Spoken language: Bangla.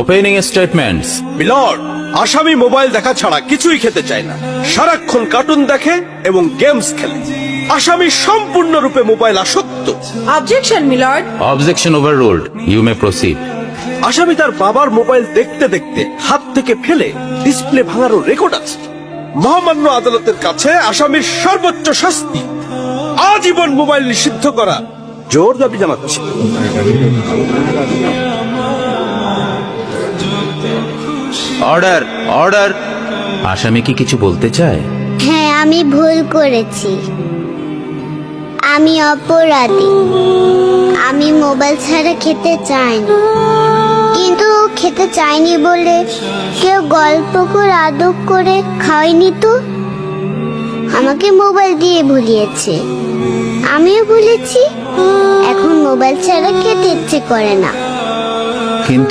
Opening statements. মিলর্ড, আসামি মোবাইল দেখা ছাড়া কিছুই খেতে চায় না, সারাক্ষণ কার্টুন দেখে এবং গেমস খেলে। আসামি সম্পূর্ণরূপে মোবাইল আসক্ত। Objection milord. Objection overruled, you may proceed. আসামি তার বাবার মোবাইল দেখতে দেখতে হাত থেকে ফেলে ডিসপ্লে ভাঙারও রেকর্ড আছে। মহামান্য আদালতের কাছে আসামির সর্বোচ্চ শাস্তি আজীবন মোবাইল নিষিদ্ধ করা জোর দাবি জানাচ্ছি। Order, order. আসামি কি কিছু বলতে চায়? হ্যাঁ, আমি ভুল করেছি। আমি অপরাধী। আমি মোবাইল ছাড়া খেতে চাইনি, কিন্তু খেতে চাইনি বলে কেউ গল্প করে আদব করে খাওয়াইনি তো। আমাকে মোবাইল দিয়ে ভুলিয়েছে, আমিও ভুলেছি। এখন মোবাইল ছাড়া খেতে ইচ্ছে করে না। কিন্তু